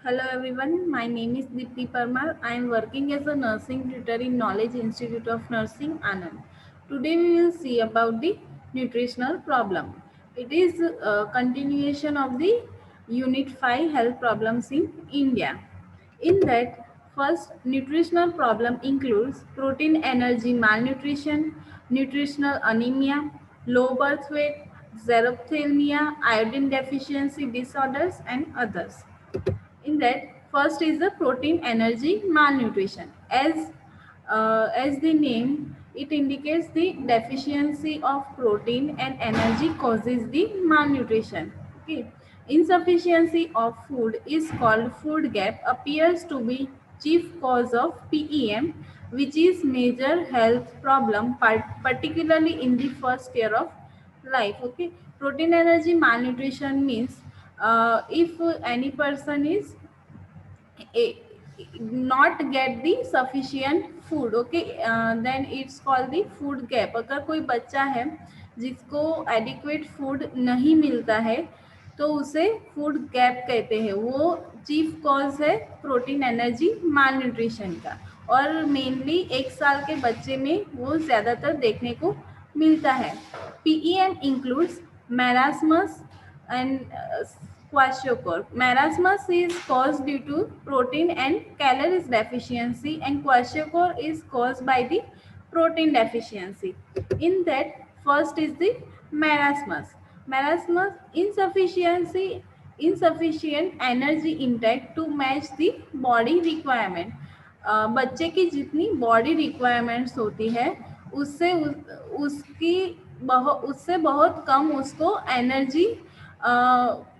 Hello everyone, my name is Dipti Parmar. I am working as a nursing tutor in Knowledge Institute of Nursing, Anand. Today we will see about the nutritional problem. It is a continuation of the Unit 5 health problems in India. In that, first nutritional problem includes protein energy malnutrition, nutritional anemia, low birth weight, xerophthalmia, iodine deficiency disorders and others. In that, first is the protein energy malnutrition. As the name it indicates, the deficiency of protein and energy causes the malnutrition. Okay, insufficiency of food is called food gap, appears to be chief cause of PEM, which is major health problem, particularly in the first year of life. Okay, protein energy malnutrition means if any person is a, not get the sufficient food. Okay, then it's called the food gap. अगर कोई बच्चा है जिसको adequate food नहीं मिलता है तो उसे फूड गैप कहते हैं. वो चीफ कॉज है प्रोटीन एनर्जी माल न्यूट्रिशन का, और मेनली 1 साल के बच्चे में वो ज़्यादातर देखने को मिलता है. PEM includes marasmus and kwashiorkor. Marasmus is caused due to protein and calories deficiency, and kwashiorkor is caused by the protein deficiency. In that, first is the marasmus. Marasmus insufficient energy intake to match the body requirement. बच्चे की जितनी body requirements होती है उससे उससे बहुत कम उसको energy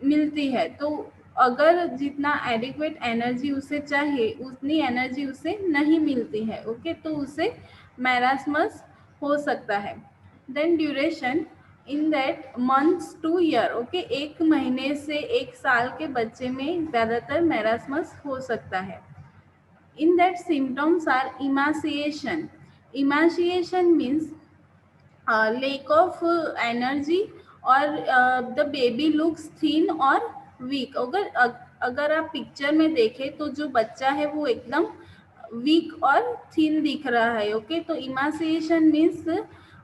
मिलती है. तो अगर जितना एडिक्वेट एनर्जी उसे चाहिए उतनी एनर्जी उसे नहीं मिलती है. ओके, तो उसे मैरास्मस हो सकता है. Then duration in that months to year. Okay, 1 महीने से 1 साल के बच्चे में ज़्यादातर मैरास्मस हो सकता है. In that, symptoms are emaciation. Emaciation means lack of energy, और the baby looks thin और weak. अगर आप पिक्चर में देखें तो जो बच्चा है वो एकदम वीक और थिन दिख रहा है. ओके, तो emaciation means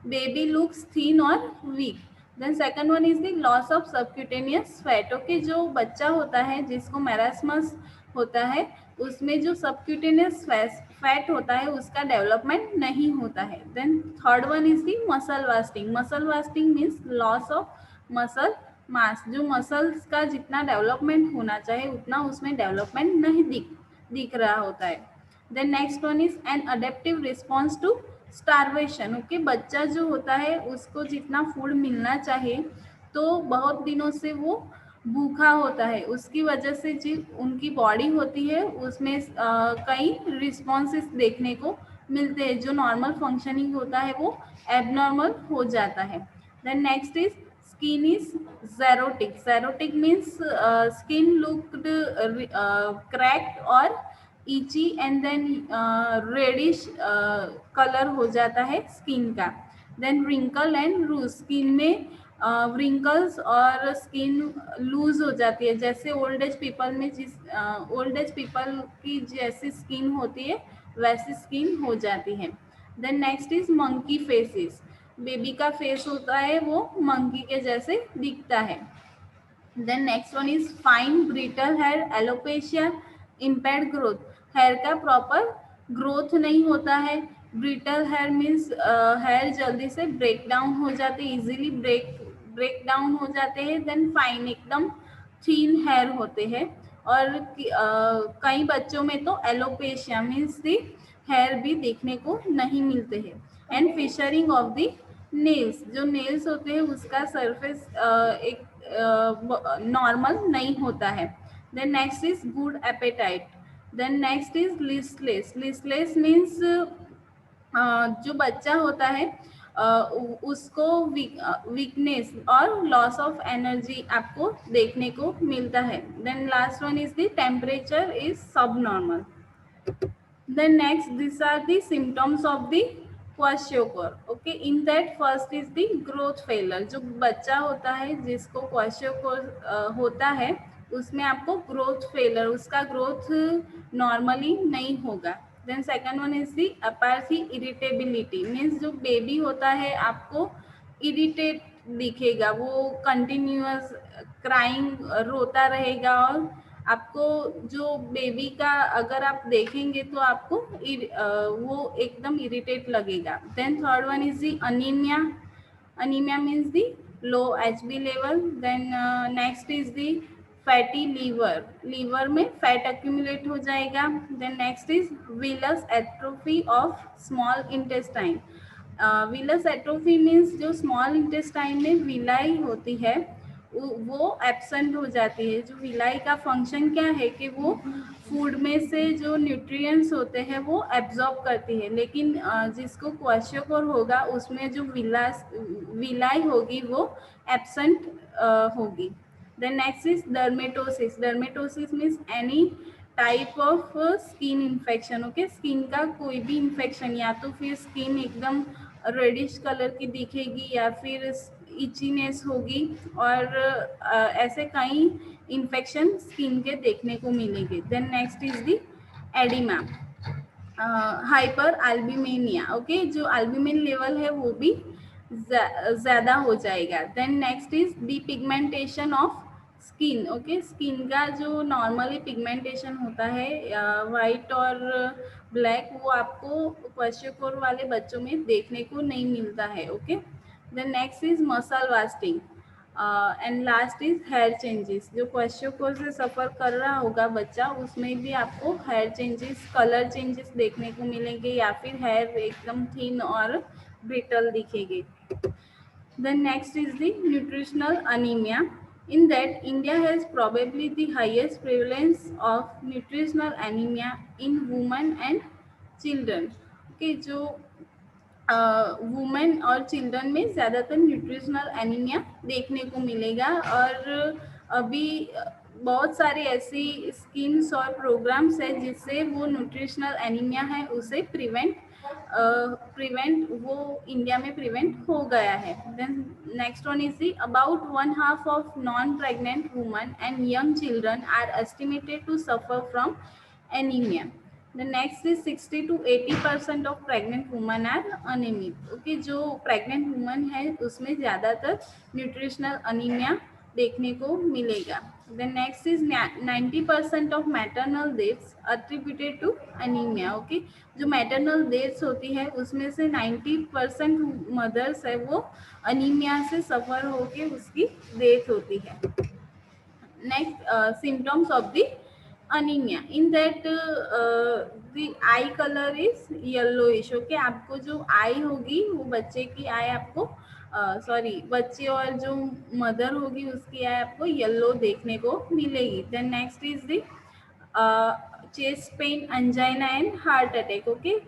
baby looks thin और weak. Then second one is the loss of subcutaneous fat. Okay, जो बच्चा होता है जिसको मैरास्मस होता है उसमें जो सबक्यूटेनियस फैट होता है उसका डेवलपमेंट नहीं होता है. Then third one is the muscle wasting. Muscle wasting means loss of muscle mass. जो मसल्स का जितना डेवलपमेंट होना चाहिए उतना उसमें डेवलपमेंट नहीं दिख रहा होता है. Then next one is an adaptive response to starvation. Okay, बच्चा जो होता है उसको जितना फूड मिलना चाहिए तो बहुत दिनों से वो भूखा होता है. उसकी वजह से जो उनकी बॉडी होती है उसमें कई रिस्पॉन्सेस देखने को मिलते हैं. जो नॉर्मल फंक्शनिंग होता है वो एबनॉर्मल हो जाता है. Then next is skin is xerotic. Xerotic means skin looked cracked और itchy and then reddish colour हो जाता है स्किन का. Then wrinkle and rouge. Skin में व्रिंकल्स और स्किन लूज हो जाती है. जैसे ओल्ड एज पीपल में ओल्ड एज पीपल की जैसी स्किन होती है वैसी स्किन हो जाती है. Then next is monkey faces. Baby का फेस होता है वो मंकी के जैसे दिखता है. Then next one is fine brittle hair, alopecia, impaired growth. Hair का प्रॉपर ग्रोथ नहीं होता है. ब्रिटल हेयर मीन्स हेयर जल्दी से ब्रेक डाउन हो जाते हैं, इजीली ब्रेक डाउन हो जाते हैं. देन फाइन एकदम थीन हेयर होते हैं. और कई बच्चों में तो एलोपेशिया मीन्स दी हेयर भी देखने को नहीं मिलते हैं. And fissuring of the nails. जो नेल्स होते हैं उसका सरफेस एक नॉर्मल नहीं होता है. Then next is good appetite. Then next is listless. Listless means जो बच्चा होता है उसको वीकनेस और लॉस ऑफ एनर्जी आपको देखने को मिलता है. Then last one is the temperature is subnormal. Then next this are the symptoms of the kwashiorkor. Okay, in that first is the growth failure. जो बच्चा होता है जिसको क्वाशियोकोर होता है उसमें आपको ग्रोथ फेलर, उसका ग्रोथ नॉर्मली नहीं होगा। Then second one is the apathy irritability, means जो बेबी होता है आपको इरिटेट दिखेगा, वो कंटिन्यूअस क्राइंग, रोता रहेगा, और आपको जो बेबी का अगर आप देखेंगे तो आपको वो एकदम इरिटेट लगेगा। Then third one is the anaemia, anemia means the low HB level. Then next is the fatty liver, liver में fat accumulate हो जाएगा. Then next is villus atrophy of small intestine. Villous atrophy means जो small intestine में villi होती है वो absent हो जाती है। जो विलाई का फंक्शन क्या है कि वो फूड में से जो न्यूट्रिएंट्स होते हैं वो एब्जॉर्ब करती है, लेकिन जिसको क्वेश्चोकोर होगा उसमें जो विलाई होगी वो एब्सेंट होगी। Then next is dermatosis, dermatosis means any type of skin infection. Okay, skin का कोई भी इन्फेक्शन, या तो फिर स्किन एकदम रेडिश कलर की दिखेगी या फिर इचीनेस होगी, और ऐसे कई इन्फेक्शन स्किन के देखने को मिलेंगे। Then next is the oedema, hyper albuminaemia. Okay, जो एल्ब्यूमिन लेवल है वो भी ज़्यादा हो जाएगा। Then next is the pigmentation of skin. Okay, skin का जो नॉर्मली पिगमेंटेशन होता है वाइट और ब्लैक, वो आपको क्वेश्चोकोर वाले बच्चों में देखने को नहीं मिलता है। Okay, then next is muscle wasting and last is hair changes. जो क्वेश्चोकोर से सफ़र कर रहा होगा बच्चा, उसमें भी आपको हेयर चेंजेस, कलर चेंजेस देखने को मिलेंगे, या फिर हेयर एकदम थिन और ब्रिटल दिखेंगे। Then next is the nutritional anemia. In that, India has probably the highest prevalence of nutritional anemia in women and children. Okay, जो वुमेन और चिल्ड्रन में ज़्यादातर न्यूट्रिशनल एनीमिया देखने को मिलेगा। और अभी बहुत सारे ऐसी स्कीम्स और प्रोग्राम्स है जिससे वो न्यूट्रिशनल एनीमिया है उसे प्रिवेंट वो इंडिया में प्रिवेंट हो गया है। Then next one is the about 1/2 of non pregnant women and young children are estimated to suffer from anaemia. The next is 60 to 80% of pregnant women are anemic. Okay, जो pregnant women है उसमें ज़्यादातर nutritional anaemia देखने को मिलेगा। Then next is 90% of maternal deaths attributed to anemia. Okay, जो maternal deaths होती है उसमें से 90% मदर्स है वो अनीमिया से सफ़र होके उसकी डेथ होती है। Next, symptoms of the anemia. In that the eye color is yellowish. Okay, आपको जो आई होगी वो बच्चे की आई आपको बच्चे और जो मदर होगी उसकी आई आपको येलो देखने को मिलेगी। Then next is the chest pain, angina and heart attack. Okay,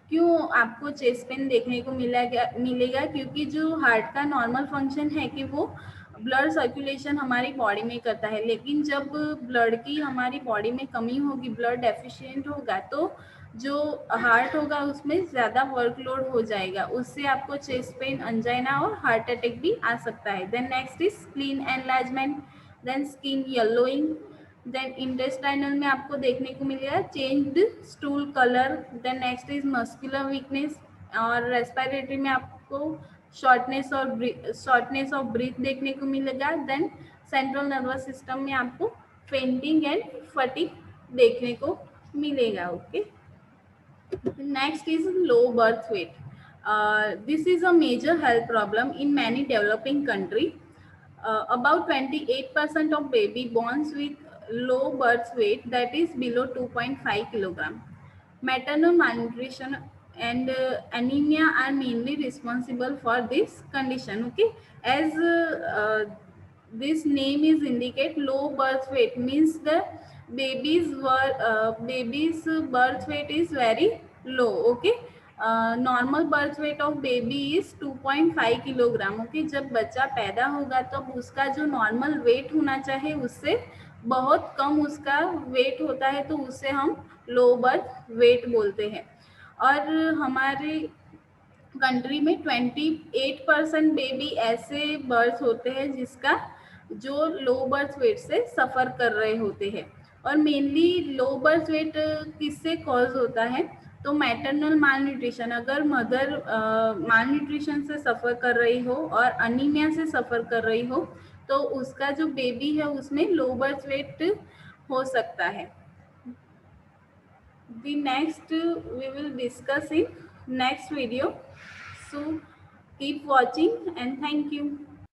क्यों आपको चेस्ट पेन देखने को मिलेगा? क्योंकि जो हार्ट का नॉर्मल फंक्शन है कि वो ब्लड सर्कुलेशन हमारी बॉडी में करता है, लेकिन जब ब्लड की हमारी बॉडी में कमी होगी, ब्लड डेफिशिएंट होगा, तो जो हार्ट होगा उसमें ज़्यादा वर्कलोड हो जाएगा, उससे आपको चेस्ट पेन, अंजाइना और हार्ट अटैक भी आ सकता है। Then next is spleen enlargement, then skin yellowing, then intestinal में आपको देखने को मिलेगा changed stool colour. Then next is muscular weakness, और रेस्पिरेटरी में आपको शॉर्टनेस ऑफ ब्रीथ देखने को मिलेगा। देन सेंट्रल नर्वस सिस्टम में आपको फेंटिंग एंड फटीग देखने को मिलेगा। Okay, next is low birth weight. This is a major health problem in many developing countries. About 28% of baby born with low birth weight, that is below 2.5 kilogram. Maternal malnutrition and anemia are mainly responsible for this condition. Okay, as this name is indicate, low birth weight means the baby's birth weight is very low. Okay, normal birth weight of baby is 2.5 kilogram. Okay, जब बच्चा पैदा होगा तब तो उसका जो normal weight होना चाहिए उससे बहुत कम उसका वेट होता है, तो उससे हम लो बर्थ वेट बोलते हैं. और हमारे कंट्री में 28% बेबी ऐसे बर्थ होते हैं जिसका जो लो बर्थ वेट से सफ़र कर रहे होते हैं। और मेनली लो बर्थ वेट किससे कॉज होता है, तो मैटरनल माल न्यूट्रिशन, अगर मदर माल न्यूट्रिशन से सफ़र कर रही हो और अनीमिया से सफ़र कर रही हो, तो उसका जो बेबी है उसमें लो बर्थ वेट हो सकता है। The next we will discuss in next video. So keep watching and thank you.